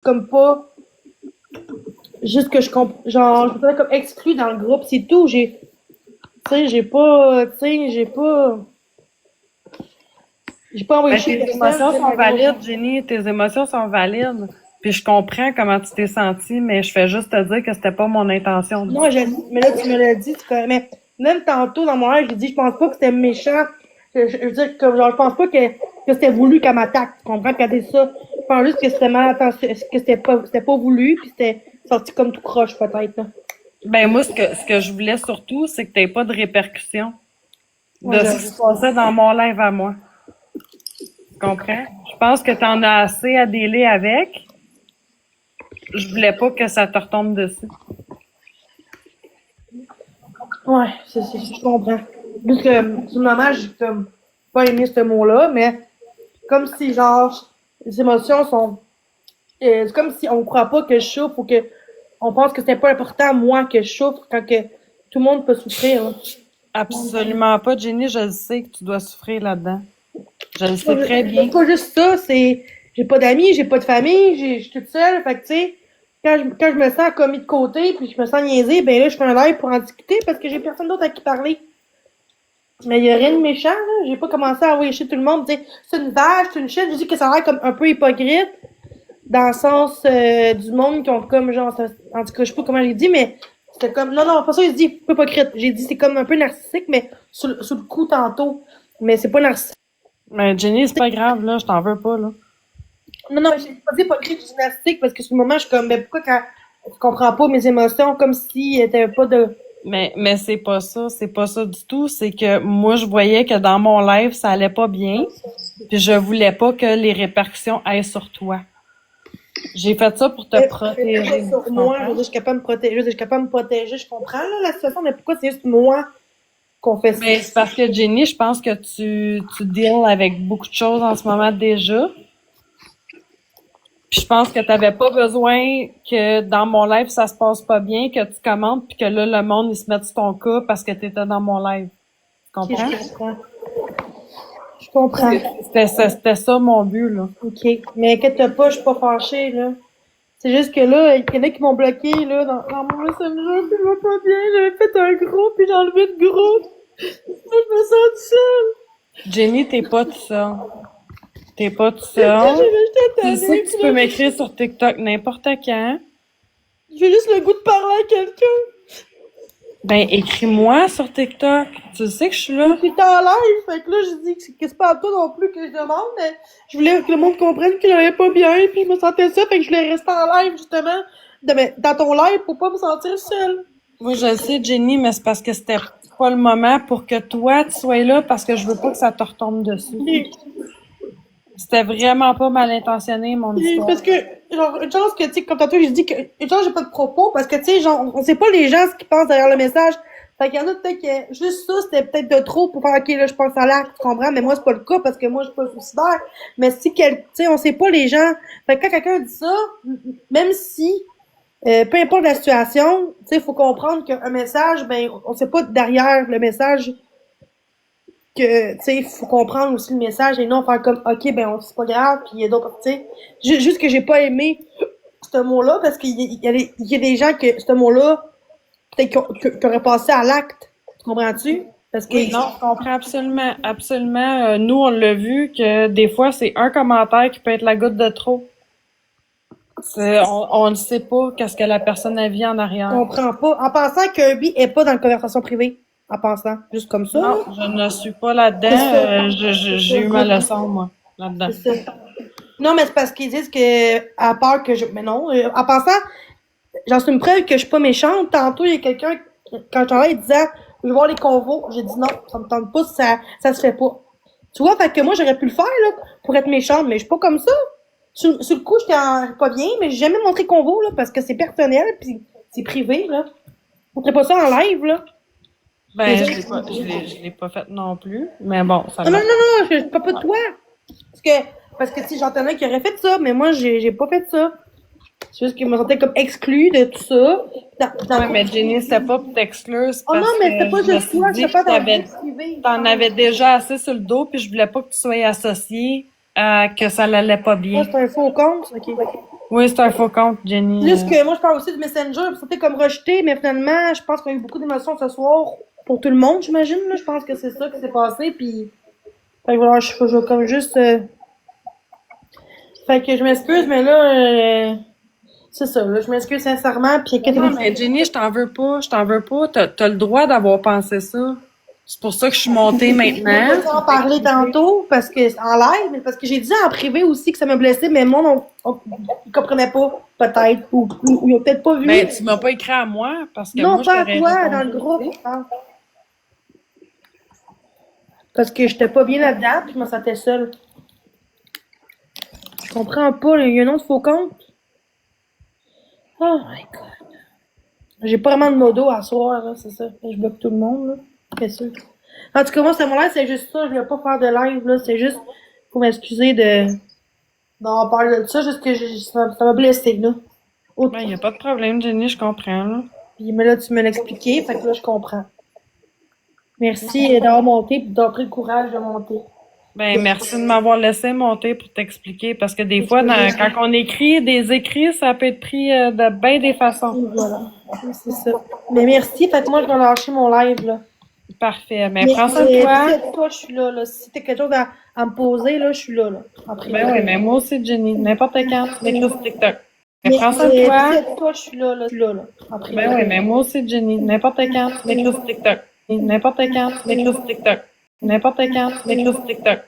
comme pas, juste que je comprends, genre, je me sentais comme exclue dans le groupe, c'est tout. J'ai pas envoyé Ben, chier tes personne, émotions c'est sont ma grosse. valides, Jenny. Tes émotions sont valides. Puis je comprends comment tu t'es sentie, mais je fais juste te dire que c'était pas mon intention de Non, dire. mais là, tu me l'as dit, mais même tantôt, dans mon live, j'ai dit, je pense pas que c'était méchant. Je veux dire, comme, genre, je pense pas que c'était voulu qu'elle m'attaque. Tu comprends? Quand t'es ça. Je pense juste que c'était mal intentionné, que c'était pas voulu, puis c'était sorti comme tout croche, peut-être, là. Ben moi, ce que je voulais surtout, c'est que t'aies pas de répercussions Ouais, de ce qui j'avoue. se passait dans mon live à moi. Tu comprends? Je pense que t'en as assez à délai avec. Je voulais pas que ça te retombe dessus. Ouais, je comprends. Parce que, sur le moment, j'ai comme pas aimé ce mot-là, mais comme si, genre, les émotions sont, c'est comme si on croit pas que je souffre ou que on pense que c'est pas important, moi, que je souffre quand que tout le monde peut souffrir, là. Absolument pas, Jenny. Je le sais que tu dois souffrir là-dedans. Je le sais très bien. C'est pas juste ça, c'est, j'ai pas d'amis, j'ai pas de famille, je suis toute seule, fait que, tu sais, quand je me sens commis de côté, puis je me sens niaisée, ben là, je fais un live pour en discuter parce que j'ai personne d'autre à qui parler. Mais il y a rien de méchant, là. J'ai pas commencé à envoyer chez tout le monde, dire c'est une vache, c'est une chienne. J'ai dit que ça a l'air comme un peu hypocrite, dans le sens du monde qui ont comme genre, en tout cas, je sais pas comment j'ai dit, mais c'était comme, non, non, pas ça, j'ai dit pas hypocrite. J'ai dit c'est comme un peu narcissique, mais sur le coup tantôt. Mais c'est pas narcissique. Mais Jenny, c'est pas grave, là. Je t'en veux pas, là. Non, non, j'ai pas dit hypocrite, j'ai dit narcissique, parce que sur le moment, je suis comme, mais pourquoi quand tu comprends pas mes émotions, comme si t'avais pas de. Mais c'est pas ça du tout. C'est que moi, je voyais que dans mon live, ça allait pas bien. Puis je voulais pas que les répercussions aillent sur toi. J'ai fait ça pour te protéger. Sur Tu moi, je veux comprends? dire, je suis capable de me protéger, je suis capable de me protéger, je comprends là, la situation, mais pourquoi c'est juste moi qu'on fait ça? Mais c'est parce que Jenny, je pense que tu deals avec beaucoup de choses en ce moment déjà. Puis je pense que t'avais pas besoin que dans mon live ça se passe pas bien, que tu commentes puis que là le monde il se mette sur ton cas parce que t'étais dans mon live. Tu Ok, comprends? je comprends. Je comprends. C'était ça mon but là. Ok. Mais inquiète pas, je suis pas fâchée, là. C'est juste que là, il y en a qui m'ont bloqué, là, dans mon messenger, puis je vais pas bien. J'avais fait un groupe, puis j'ai enlevé le groupe. Moi, je me sens toute seule. Jenny, t'es pas tout seul. T'es pas tout J'ai seul. j'étais Tu sais tannée, que puis tu là, peux m'écrire sur TikTok n'importe quand. j'ai juste le goût de parler à quelqu'un. Ben écris-moi sur TikTok. Tu sais que je suis là. J'étais en live, fait que là, je dis que c'est pas à toi non plus que je demande, mais je voulais que le monde comprenne que j'allais pas bien, puis je me sentais ça, fait que je voulais rester en live, justement, dans ton live, pour pas me sentir seule. Moi je le sais, Jenny, mais c'est parce que c'était pas le moment pour que toi tu sois là parce que je veux pas que ça te retombe dessus. Puis, C'était vraiment pas mal intentionné, mon parce histoire. que, genre, une chance que, tu sais, comme tantôt, j'ai dit que, une chance, j'ai pas de propos, parce que, tu sais, genre, on sait pas les gens ce qu'ils pensent derrière le message. Fait qu'il y en a peut-être que, juste ça, c'était peut-être de trop pour faire, ok, là, je pense à l'acte, tu comprends, mais moi, c'est pas le cas, parce que moi, je suis pas suicidaire. Mais si tu sais, on sait pas les gens. Fait que quand quelqu'un dit ça, même si, peu importe la situation, tu sais, il faut comprendre qu'un message, ben, on sait pas derrière le message que, tu sais, faut comprendre aussi le message et non faire comme, ok, ben, c'est pas grave, puis il y a d'autres, tu sais. Juste que j'ai pas aimé ce mot-là parce qu'il y a des gens que ce mot-là, peut-être qui auraient passé à l'acte. Tu comprends-tu? Parce que, Oui, non, je comprends absolument, absolument. Nous, on l'a vu que des fois, c'est un commentaire qui peut être la goutte de trop. On ne sait pas qu'est-ce que la personne a vu en je arrière. comprends pas. En pensant qu'Herbie est pas dans la conversation privée. En pensant. Juste comme ça, Non, là. je ne suis pas là-dedans. C'est ça. C'est J'ai ça. eu ma leçon, moi, là-dedans. C'est ça. Non, mais c'est parce qu'ils disent que, à part que je, mais non, en pensant, j'en suis une preuve que je suis pas méchante. Tantôt, il y a quelqu'un, quand j'en ai, il disait, je veux voir les convos. J'ai dit non, ça me tente pas, ça se fait pas. Tu vois, fait que moi, j'aurais pu le faire, là, pour être méchante, mais je suis pas comme ça. Sur le coup, pas bien, mais j'ai jamais montré convo, là, parce que c'est personnel, puis c'est privé, là. Je montrais pas ça en live, là. Ben, Déjà. je l'ai pas fait non plus. Mais bon, ça Non, non, l'a. non, non, je parle pas de toi. Parce que, si j'entendais qu'il aurait fait ça, mais moi, j'ai pas fait ça. C'est juste que je me sentais comme exclue de tout ça. Ouais, mais Jenny, c'était pas pour t'exclure, c'est Oh non, parce que mais c'était pas je me juste suis toi, dit j'étais que pas dans le vie privé. t'en avais déjà assez sur le dos, puis je voulais pas que tu sois associé à que ça l'allait pas Ah, bien. c'est un faux compte, ok. Oui, c'est un faux compte, Jenny. Juste que moi, je parle aussi du Messenger, c'était comme rejeté, mais finalement, je pense qu'il y a eu beaucoup d'émotions ce soir pour tout le monde, j'imagine. Là. Je pense que c'est ça qui s'est passé, puis... Fait que voilà, je vais comme juste... Fait que je m'excuse, mais là... C'est ça, là, je m'excuse sincèrement, puis Non, mais Jenny, je t'en veux pas, T'as le droit d'avoir pensé ça. C'est pour ça que je suis montée Je maintenant. vais en parler tantôt, parce que en live, mais parce que j'ai dit en privé aussi que ça m'a blessé, mais moi, ils comprenaient pas, peut-être, ou ils ont peut-être pas vu. Ben, tu m'as pas écrit à moi, parce que non, moi, je pas à t'aurais toi, répondu dans le groupe, aussi. je pense. Parce que j'étais pas bien là-dedans, puis je me sentais seule. Je comprends pas, il y a un autre faux compte. Oh my god. J'ai pas vraiment de modo à soir, là, c'est ça. Je bloque tout le monde, là. C'est sûr. En tout cas, moi, c'est mon live, c'est juste ça. Je voulais pas faire de live, là. C'est juste pour m'excuser d'en parler de ça, juste que ça m'a blessé, là. Ben, y a pas de problème, Jenny, je comprends, là. Puis, mais là, tu me l'expliquais, fait que là, je comprends. Merci d'avoir monté et d'avoir pris le courage de monter. Ben, merci de m'avoir laissé monter pour t'expliquer, parce que des fois, quand on écrit des écrits, ça peut être pris de bien des façons. Et voilà. C'est ça. Mais merci, fait que moi, je vais lâcher mon live, là. Parfait. Mais prends soin de toi. Toi, je suis là, là. Si t'as quelque chose à me poser, là, je suis là, là. Après, Ben oui, mais moi aussi, Jenny. N'importe quand, tu m'écris sur TikTok. Mais prends soin de toi. toi, je suis là, là. Je suis là, là. Après, Ben oui, mais moi aussi, Jenny. N'importe quand, tu m'écris sur TikTok. N'importe quand, tu m'écris sur TikTok. N'importe quand, tu m'écris sur TikTok.